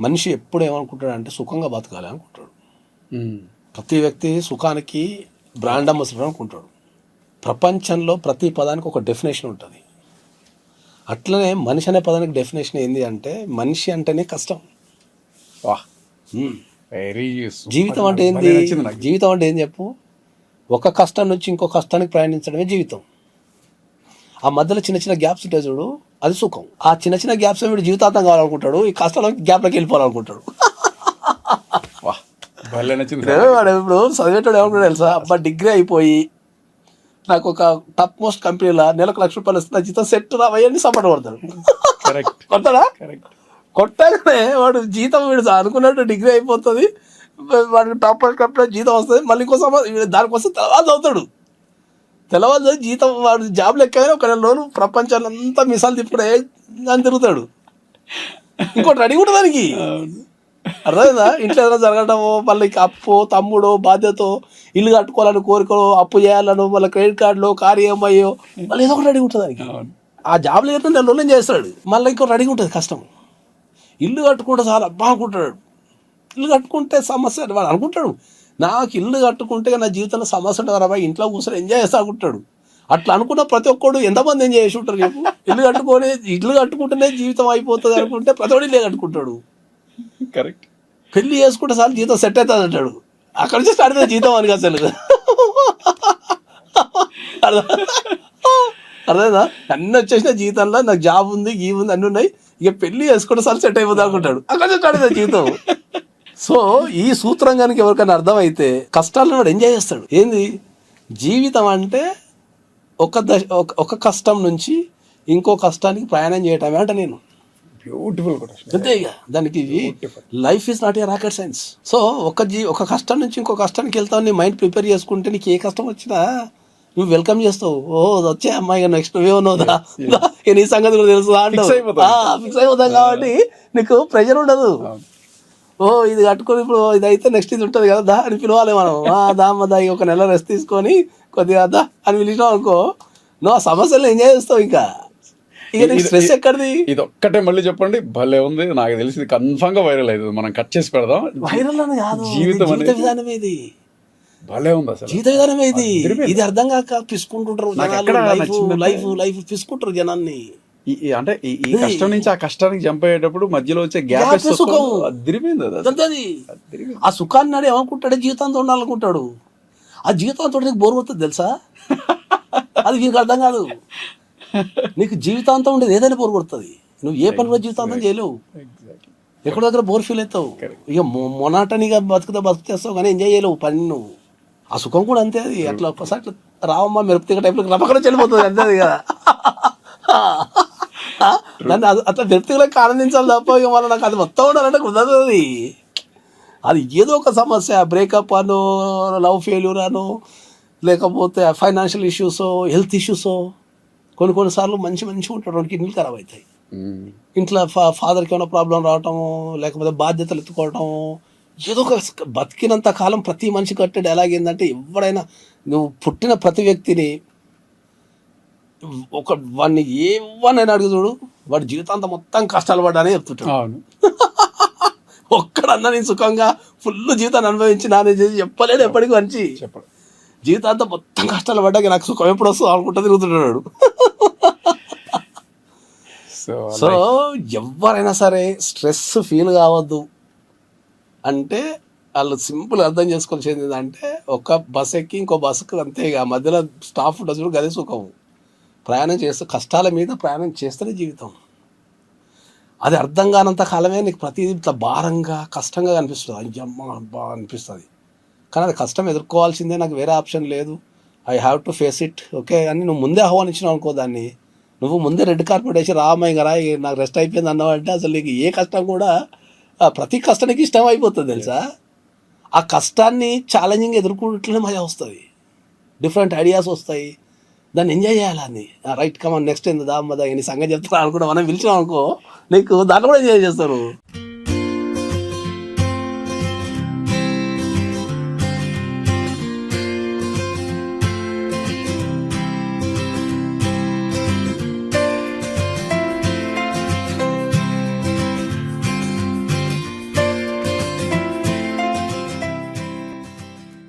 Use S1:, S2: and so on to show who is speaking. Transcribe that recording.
S1: మనిషి ఎప్పుడు ఏమనుకుంటాడు అంటే సుఖంగా బతకాలి అనుకుంటాడు. ప్రతి వ్యక్తి సుఖానికి బ్రాండ్ అంబాసిడర్ అనుకుంటాడు. ప్రపంచంలో ప్రతి పదానికి ఒక డెఫినేషన్ ఉంటుంది. అట్లనే మనిషి అనే పదానికి డెఫినేషన్ ఏంది అంటే మనిషి అంటేనే కష్టం. జీవితం అంటే ఏంది? జీవితం అంటే ఏం చెప్పు? ఒక కష్టం నుంచి ఇంకో కష్టానికి ప్రయాణించడమే జీవితం. ఆ మధ్యలో చిన్న చిన్న గ్యాప్స్ ఉంటాయి చూడు, అది సుఖం. ఆ చిన్న చిన్న గ్యాప్స్ వీడు జీవితాంతం కావాలనుకుంటాడు, ఈ కష్టాల గ్యాప్లోకి వెళ్ళిపోవాలనుకుంటాడు. వాడు ఇప్పుడు చదివేటాడు ఏమనుకుంటాడు తెలుసా? అబ్బా డిగ్రీ అయిపోయి నాకు ఒక టాప్ మోస్ట్ కంపెనీలో నెలకు ₹1,00,000 ఇస్తున్న జీతం సెట్ రావయ్యని సపోర్ట్ కొడతాడు. కొడతాడా? కొట్టగానే వాడు జీతం వీడు అనుకున్నట్టు డిగ్రీ అయిపోతుంది, వాడికి టాప్ మోస్ట్ కంపెనీలో జీతం వస్తుంది, మళ్ళీ ఇంకోసం దానికోసం తెలవాలి చదువుతాడు. తెలవాలి జీతం వాడు జాబ్ లెక్కగానే ఒక 2 రోజులు ప్రపంచాన్ని అంతా మిసాలు తిప్పుడే అని తిరుగుతాడు. ఇంకోటి రెడీ ఉంటుంది దానికి. అర్థమైందా? ఇంట్లో ఏదైనా జరగడమో, మళ్ళీ అప్పు, తమ్ముడో, బాధ్యతో, ఇల్లు కట్టుకోవాలని కోరికో, అప్పు చేయాలను, మళ్ళీ క్రెడిట్ కార్డులో, కారు ఏమయ్యో, మళ్ళీ ఏదో ఒకటి రెడీ ఉంటుంది దానికి. ఆ జాబ్ లేకుండా 2 రోజులు చేస్తాడు, మళ్ళీ ఇంకో రెడీ ఉంటుంది కష్టం. ఇల్లు కట్టుకుంటే చాలా అబ్బా అనుకుంటాడు. ఇల్లు కట్టుకుంటే సమస్య వాడు అనుకుంటాడు, నాకు ఇల్లు కట్టుకుంటే నా జీవితంలో సమస్య ఉంటుంది రా, ఇంట్లో కూర్చొని ఎంజాయ్ చేస్తా అనుకుంటాడు. అట్లా అనుకున్న ప్రతి ఒక్కడు ఎంతమంది ఎంజాయ్ చేసి ఉంటారు చెప్పు? ఇల్లు కట్టుకుంటేనే జీవితం అయిపోతుంది అనుకుంటే ప్రతి ఒక్కడు ఇల్లే కట్టుకుంటాడు.
S2: కరెక్ట్.
S1: పెళ్లి చేసుకుంటే సార్ జీతం సెట్ అవుతుంది అంటాడు. అక్కడి నుంచి స్టార్ట్ అవుతుంది జీతం అని అసలు. అర్థమైందా? అన్నీ వచ్చేసిన జీతంలో నాకు జాబ్ ఉంది, ఈ ఉంది, అన్నీ ఉన్నాయి, ఇక పెళ్లి చేసుకుంటే సార్ సెట్ అయిపోతుంది అనుకుంటాడు. అక్కడి నుంచి స్టార్ట్ అవుతుంది జీవితం. సో ఈ సూత్రం కనుక ఎవరికైనా అర్థమైతే కష్టాలను వాడు ఎంజాయ్ చేస్తాడు. ఏంది జీవితం అంటే? ఒక కష్టం నుంచి ఇంకో కష్టానికి ప్రయాణం చేయటమే అంట నేను.
S2: బ్యూటిఫుల్.
S1: అంతే ఇక దానికి life is not a rocket science. So ఒక కష్టం నుంచి ఇంకో కష్టానికి వెళ్తావు, నీ మైండ్ ప్రిపేర్ చేసుకుంటే నీకు ఏ కష్టం వచ్చినా నువ్వు వెల్కమ్ చేస్తావు. ఓ వచ్చే అమ్మాయి నెక్స్ట్ నువ్వేమోదా నీ సంగతి కూడా తెలుసు అంటావు, ఫిక్స్ అయిపోతావు. కాబట్టి నీకు ప్రెషర్ ఉండదు. ఓ ఇది కట్టుకొని ఇప్పుడు ఇది అయితే నెక్స్ట్ ఇది ఉంటుంది కదా, దా అని పిలవాలి మనం. దా ఒక నెల రెస్ట్ తీసుకొని కొద్దిగా దా అని పిలిచినావు అనుకో, నువ్వు ఆ సమస్యలు ఎంజాయ్ చేస్తావు. ఇంకా స్ట్రెస్ ఎక్కడిది?
S2: ఇది ఒక్కటే మళ్ళీ చెప్పండి. భలే ఉంది, నాకు తెలిసి కన్ఫర్మ్ గా వైరల్ అవుతుంది. మనం కట్ చేసి పెడదాం.
S1: వైరల్ అని కాదు, జీవిత విధానం ఇది.
S2: భలే ఉంది అసలు
S1: జీవిత విధానం ఇది. ఇది అర్థం కాక పిసుకుంటుంటారు లైఫ్ పిసుకుంటారు జనాన్ని.
S2: అంటే ఈ కష్టం నుంచి ఆ కష్టానికి జంప్ అయ్యేటప్పుడు మధ్యలో వచ్చే గ్యాప్
S1: సుఖం
S2: అదిరిపోయింది.
S1: ఆ సుఖాన్ని నాడు ఏమనుకుంటాడు? జీవితంతో ఉండాలనుకుంటాడు. ఆ జీవితంతో నీకు బోర్ కొడుతుంది తెలుసా? అది నీకు అర్థం కాదు. నీకు జీవితాంతం ఉండేది ఏదైనా బోర్ కొడుతుంది. నువ్వు ఏ పని కూడా జీవితాంతం చేయలేవు. ఎక్కడో దగ్గర బోర్ ఫీల్ అవుతావు. ఇక మొనాటనిగా బతుకుతేస్తావు కానీ ఎంజాయ్ చేయలేవు పని నువ్వు. ఆ సుఖం కూడా అంతే. అది అట్లా ఒక్కసారి అట్లా రావమ్మా మెరుపుతీగ టైప్లో రపకన చెల్లిపోతుంది అంతే. అది కదా దాన్ని అట్లా మెరుపుతీగలకు ఆనందించాలి తప్ప ఇక మనం నాకు అది మొత్తం ఉండాలంటే కుదరదు. అది ఏదో ఒక సమస్య, బ్రేకప్ అనో, లవ్ ఫెయిల్యూర్ అనో, లేకపోతే ఫైనాన్షియల్ ఇష్యూసో, హెల్త్ ఇష్యూసో. కొన్నిసార్లు మంచిగా ఉంటాడు, కిడ్నీలు ఖరాబ్ అవుతాయి. ఇంట్లో ఫాదర్కి ఏమైనా ప్రాబ్లం రావటము, లేకపోతే బాధ్యతలు ఎత్తుకోవటము, ఏదో ఒక బతికినంత కాలం ప్రతి మనిషి కట్టేది ఎలాగేందంటే, ఎవడైనా నువ్వు పుట్టిన ప్రతి వ్యక్తిని వాడిని ఏమన్నా అడుగు చూడు, వాడి జీవితాంతం మొత్తం కష్టాలు పడ్డానే చెప్తుంటాడు. ఒక్కడన్నా నేను సుఖంగా ఫుల్ జీవితాన్ని అనుభవించి నానే చేసి చెప్పలేడు ఎప్పటికీ మంచి చెప్పడు. జీవితాంతం మొత్తం కష్టాలు పడ్డాక నాకు సుఖం ఎప్పుడు వస్తుందో అనుకుంటా తిరుగుతుంటాడు. సో ఎవరైనా సరే స్ట్రెస్ ఫీల్ కావద్దు అంటే వాళ్ళు సింపుల్ అర్థం చేసుకోవాల్సింది ఏంటంటే, ఒక బస్ ఎక్కి ఇంకో బస్సుకు అంతే, మధ్యలో స్టాఫ్ ఉంటుంది చూడు, గదే సుఖం. ప్రయాణం చేస్తూ కష్టాల మీద ప్రయాణం చేస్తేనే జీవితం. అది అర్థం కానంత కాలమే నీకు ప్రతిదీ ఇట్లా భారంగా కష్టంగా అనిపిస్తుంది. అయ్యమ్మ బాగా అనిపిస్తుంది. కానీ అది కష్టం ఎదుర్కోవాల్సిందే, నాకు వేరే ఆప్షన్ లేదు, I have to face it. Okay అని నువ్వు ముందే ఆహ్వానించినావు అనుకో, దాన్ని నువ్వు ముందే రెడ్ కార్పెట్ వేసి రామయ్య గారా నాకు రెస్ట్ అయిపోయింది అన్నావంటే అసలు నీకు ఏ కష్టం కూడా, ప్రతి కష్టానికి ఇష్టం అయిపోతుంది తెలుసా. ఆ కష్టాన్ని ఛాలెంజింగ్ ఎదుర్కొంటూనే మజా వస్తుంది, డిఫరెంట్ ఐడియాస్ వస్తాయి, దాన్ని ఎంజాయ్ చేయాలని. రైట్ కమాన్ నెక్స్ట్ ఏంది దా నీ సంగతి చెప్తారా అనుకుంటా మనం పిలిచినాం అనుకో, నీకు దాంట్లో కూడా ఎంజాయ్ చేస్తారు.